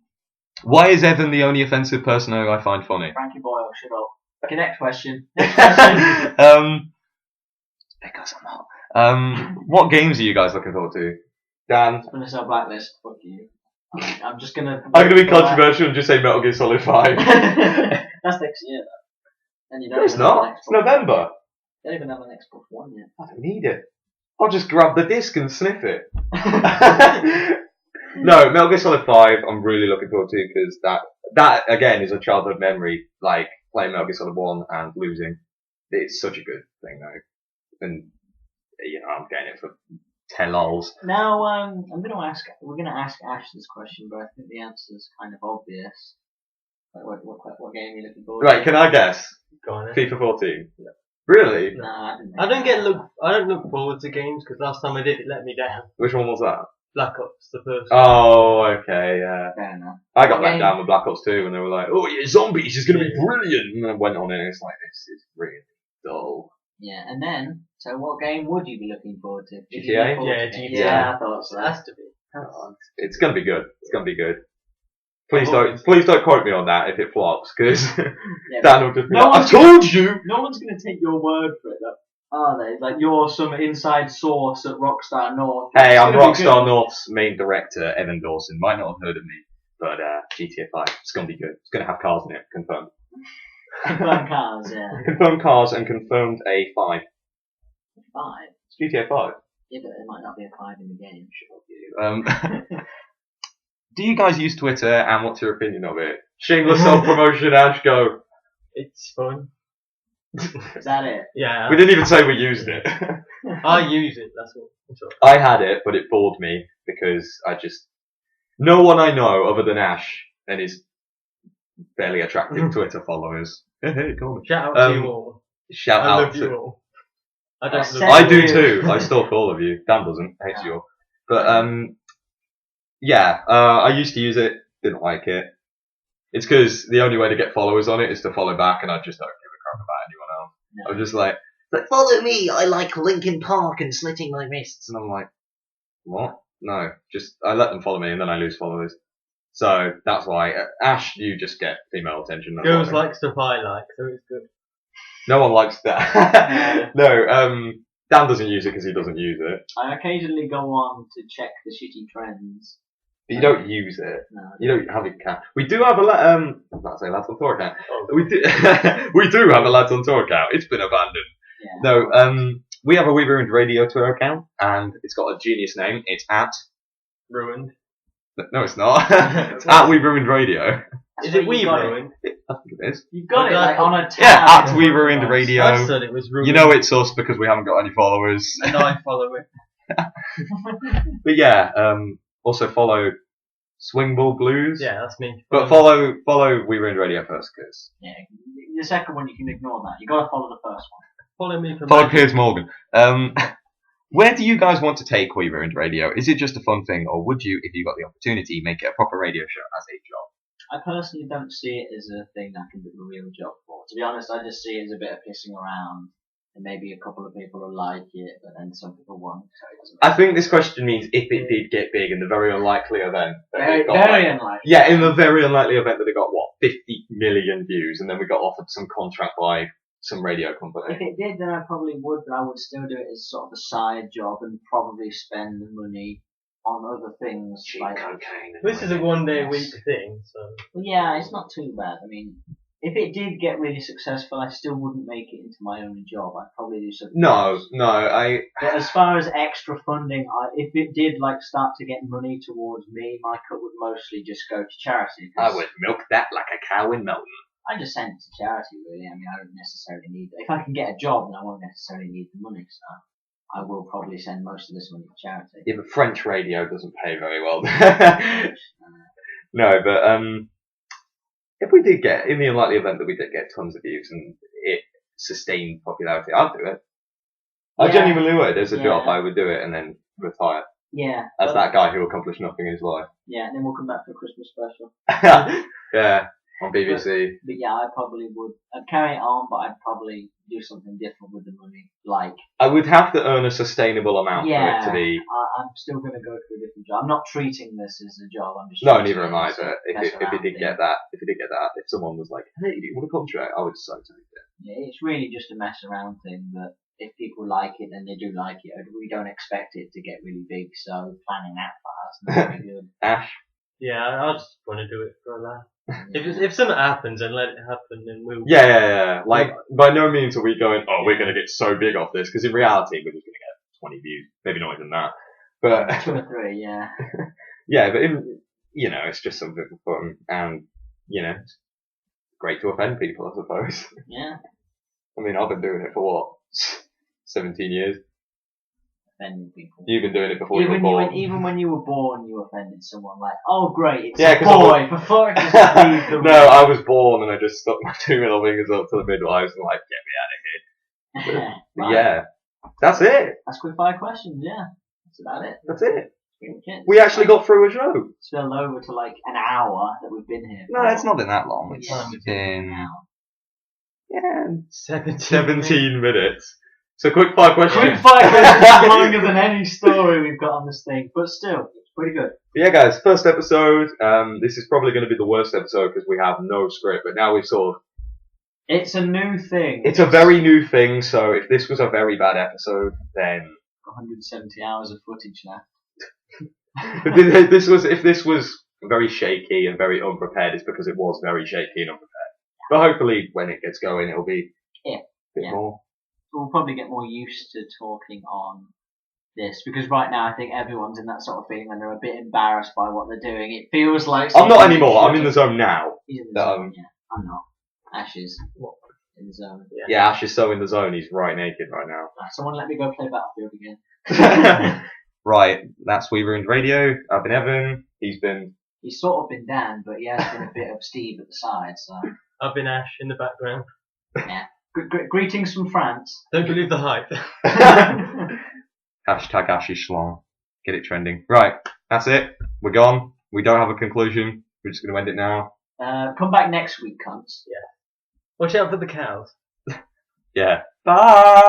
Speaker 1: Why is Evan the only offensive person who I find funny?
Speaker 2: Frankie Boyle, shut up. Okay, next question. Next question.
Speaker 1: Because I'm not. What games are you guys looking forward to? Dan?
Speaker 2: Splinter Blacklist, fuck you. I'm just gonna...
Speaker 1: I'm gonna be controversial and just say Metal Gear Solid 5.
Speaker 2: That's next year, though. And you don't
Speaker 1: No, it's
Speaker 2: even have
Speaker 1: not.
Speaker 2: an
Speaker 1: It's
Speaker 2: Xbox.
Speaker 1: November.
Speaker 2: You don't even have an Xbox One yet.
Speaker 1: I don't need it. I'll just grab the disc and sniff it. No, Metal Gear Solid 5, I'm really looking forward to, because that again is a childhood memory, like playing Metal Gear Solid 1 and losing. It's such a good thing though. And, I'm getting it for 10 lols.
Speaker 2: Now, we're gonna ask Ash this question, but I think the answer is kind of obvious. Like, what game are you looking forward to?
Speaker 1: Right, can I guess?
Speaker 3: Go on.
Speaker 1: FIFA 14. Yeah. Really?
Speaker 2: Nah,
Speaker 3: I don't look forward to games because last time I did it let me down.
Speaker 1: Which one was that?
Speaker 3: Black Ops, the first.
Speaker 1: Oh, okay, yeah.
Speaker 2: Fair enough.
Speaker 1: I got let
Speaker 2: Okay.
Speaker 1: down with Black Ops 2 and they were like, oh yeah, zombies is going to be brilliant. And I went on it and it's like, this is really dull.
Speaker 2: Yeah, and then, so what game would you be looking forward to? If you
Speaker 1: GTA?
Speaker 2: look forward
Speaker 3: Yeah,
Speaker 2: to it?
Speaker 3: GTA.
Speaker 2: Yeah, I thought so.
Speaker 3: It has to be.
Speaker 1: It's going to be good. It's going to be good. Please don't quote me on that if it flops, because
Speaker 2: Yeah,
Speaker 1: Dan will just be
Speaker 2: No
Speaker 1: like, I
Speaker 2: one's
Speaker 1: told you!
Speaker 2: no one's gonna take your word for it, though, are they? Like, you're some inside source at Rockstar North.
Speaker 1: Hey,
Speaker 2: It's
Speaker 1: I'm
Speaker 2: gonna be
Speaker 1: Rockstar
Speaker 2: good.
Speaker 1: North's main director, Evan Dawson. Might not have heard of me, but GTA 5, it's going to be good. It's going to have cars in it, confirmed.
Speaker 2: Confirmed cars, yeah.
Speaker 1: Confirmed cars and confirmed a 5.
Speaker 2: 5.
Speaker 1: It's GTA 5.
Speaker 2: Yeah, but there might not be a 5 in the game. Shut up, you.
Speaker 1: Do you guys use Twitter, and what's your opinion of it? Shameless self-promotion, Ash, go.
Speaker 3: It's fun.
Speaker 2: Is that it?
Speaker 3: Yeah.
Speaker 1: We didn't even say we used it.
Speaker 3: I use it. That's what.
Speaker 1: I had it, but it bored me, because no one I know other than Ash and his barely attractive Twitter followers. Hey, call me.
Speaker 3: Shout out to you all.
Speaker 1: Shout
Speaker 3: I
Speaker 1: out
Speaker 3: love
Speaker 1: to
Speaker 3: you all. I don't love
Speaker 1: I
Speaker 3: you
Speaker 1: do
Speaker 3: all.
Speaker 1: too. I stalk all of you. Dan doesn't. Hates you all. But yeah. I used to use it. Didn't like it. It's because the only way to get followers on it is to follow back, and I just don't give a crap about anyone else.
Speaker 2: No.
Speaker 1: I'm just like, follow me. I like Linkin Park and slitting my wrists, and I'm like, what? No. Just I let them follow me, and then I lose followers. So that's why. Ash, you just get female attention. That's
Speaker 3: Girls
Speaker 1: why.
Speaker 3: like stuff I like, so it's good.
Speaker 1: No one likes that. No, Dan doesn't use it because he doesn't use it.
Speaker 2: I occasionally go on to check the shitty trends.
Speaker 1: But you don't use it.
Speaker 2: No.
Speaker 1: You don't have a account. We do have a I'm about to say Lads on Tour account.
Speaker 3: Oh.
Speaker 1: We do. We do have a Lads on Tour account. It's been abandoned.
Speaker 2: Yeah.
Speaker 1: No. We have a We Ruined Radio Twitter account, and it's got a genius name. It's at.
Speaker 3: Ruined.
Speaker 1: No, it's not. It's at We Ruined Radio.
Speaker 3: Is it
Speaker 2: You
Speaker 3: We
Speaker 2: got it.
Speaker 3: Ruined?
Speaker 1: I think it is.
Speaker 2: You've got it
Speaker 3: Okay.
Speaker 2: like on a tab.
Speaker 1: Yeah, at
Speaker 2: in
Speaker 1: We
Speaker 2: front of
Speaker 1: Ruined
Speaker 2: us.
Speaker 1: Radio.
Speaker 3: I said it was Ruined.
Speaker 1: You know it's us because we haven't got any followers.
Speaker 3: And I follow it.
Speaker 1: But yeah, also follow Swingball Blues.
Speaker 3: Yeah, that's me.
Speaker 1: But follow We Ruined Radio first, because
Speaker 2: Yeah, the second one you can ignore that. You gotta follow the first one.
Speaker 3: Follow me for
Speaker 1: follow
Speaker 3: magic.
Speaker 1: Piers Morgan. Where do you guys want to take We Ruined Radio? Is it just a fun thing, or would you, if you got the opportunity, make it a proper radio show as a job?
Speaker 2: I personally don't see it as a thing I can do a real job for. To be honest, I just see it as a bit of pissing around, and maybe a couple of people will like it, but then some people won't. So it doesn't
Speaker 1: I think this question means if it did get big in the very unlikely event. That
Speaker 2: very,
Speaker 1: it got,
Speaker 2: very
Speaker 1: like,
Speaker 2: unlikely.
Speaker 1: yeah, in the very unlikely event that it got, 50 million views, and then we got offered some contract by some radio company.
Speaker 2: If it did, then I probably would, but I would still do it as sort of a side job and probably spend the money on other things.
Speaker 1: Cheap
Speaker 2: Like,
Speaker 1: cocaine. and
Speaker 3: This is a
Speaker 1: everything.
Speaker 3: one day a
Speaker 2: Yes.
Speaker 3: week thing, so.
Speaker 2: well, yeah, it's not too bad. I mean, if it did get really successful, I still wouldn't make it into my only job. I'd probably do something else.
Speaker 1: No,
Speaker 2: But as far as extra funding, if it did like start to get money towards me, my cut would mostly just go to charity. 'Cause
Speaker 1: I would milk that like a cow in Melton.
Speaker 2: I just send it to charity, really. I mean, I don't necessarily need. If I can get a job, then I won't necessarily need the money. So I will probably send most of this money to charity.
Speaker 1: Yeah, but French radio doesn't pay very well. No, but if we did get, in the unlikely event that we did get tons of views and it sustained popularity, I'd do it. I
Speaker 2: Yeah.
Speaker 1: genuinely would. As a
Speaker 2: Yeah.
Speaker 1: job, I would do it and then retire
Speaker 2: Yeah.
Speaker 1: as
Speaker 2: but-
Speaker 1: that guy who accomplished nothing in his life.
Speaker 2: Yeah, and then we'll come back for a Christmas special.
Speaker 1: Yeah, on BBC.
Speaker 2: But yeah, I probably would. I'd carry it on, but I'd probably do something different with the money. Like,
Speaker 1: I would have to earn a sustainable amount
Speaker 2: yeah,
Speaker 1: for it to be.
Speaker 2: I'm still going to go to a different job. I'm not treating this as a job. I'm just
Speaker 1: No,
Speaker 2: treating
Speaker 1: neither am
Speaker 2: it
Speaker 1: I.
Speaker 2: as a
Speaker 1: But if
Speaker 2: mess
Speaker 1: it
Speaker 2: around
Speaker 1: did
Speaker 2: thing.
Speaker 1: get that, if someone was like, "Hey, do you want a contract?" I would decide to take it.
Speaker 2: Yeah, it's really just a mess around thing. But if people like it, then they do like it. We don't expect it to get really big, so planning that part is not very good.
Speaker 1: Ash.
Speaker 3: Yeah, I just want to do it for a laugh. If something happens, then let it happen, and we'll.
Speaker 1: Yeah. Like, by no means are we going, "Oh, we're going to get so big off this," because in reality, we're just going to get 20 views, maybe not even that. But
Speaker 2: 2 or 3, yeah.
Speaker 1: yeah, but it's just something for fun, and it's great to offend people, I suppose.
Speaker 2: Yeah,
Speaker 1: I mean, I've been doing it for what, 17 years.
Speaker 2: offending people.
Speaker 1: You've been doing it before you were born.
Speaker 2: Even when you were born, you offended someone. Like, oh great, it's
Speaker 1: Yeah,
Speaker 2: a
Speaker 1: 'cause I
Speaker 2: boy. Before it just leave the
Speaker 1: No, I was born and I just stuck my 2 middle fingers up to the midwives and like, get me out of here.
Speaker 2: Right.
Speaker 1: Yeah, that's it.
Speaker 2: That's Quickfire Questions, yeah. That's about it.
Speaker 1: That's it.
Speaker 2: Pretty much it.
Speaker 1: We actually got through a show.
Speaker 2: spilled over to like an hour that we've been here.
Speaker 1: No, it's not been that long. It's
Speaker 2: Yeah.
Speaker 1: been
Speaker 2: Now.
Speaker 3: 17
Speaker 1: minutes. So quickfire questions.
Speaker 2: Quickfire Questions is longer than any story we've got on this thing, but still, it's pretty good.
Speaker 1: Yeah, guys, first episode. This is probably going to be the worst episode because we have no script, but now we've sort of.
Speaker 2: It's a new thing.
Speaker 1: It's a very new thing, so if this was a very bad episode, then
Speaker 2: 170 hours of footage now.
Speaker 1: if this was very shaky and very unprepared, it's because it was very shaky and unprepared. But hopefully, when it gets going, it'll be
Speaker 2: Yeah.
Speaker 1: a bit
Speaker 2: Yeah.
Speaker 1: more.
Speaker 2: We'll probably get more used to talking on this because right now I think everyone's in that sort of feeling when they're a bit embarrassed by what they're doing. It feels like
Speaker 1: I'm not
Speaker 2: something
Speaker 1: anymore.
Speaker 2: that
Speaker 1: I'm in the zone now.
Speaker 2: He's in the zone, yeah. I'm not. Ash is in the zone.
Speaker 1: Yeah, Ash is so in the zone. He's right naked right now.
Speaker 2: Someone let me go play Battlefield again.
Speaker 1: Right, that's We Ruined Radio. I've been Evan. He's been.
Speaker 2: He's sort of been Dan, but he has been a bit of Steve at the side. So
Speaker 3: I've been Ash in the background.
Speaker 2: yeah. Greetings from France.
Speaker 3: Don't believe the hype.
Speaker 1: Hashtag Ashy Schlong. Get it trending. Right, that's it. We're gone. We don't have a conclusion. We're just going to end it now.
Speaker 2: Come back next week, cunts.
Speaker 3: Watch out for the cows.
Speaker 1: Yeah. Bye!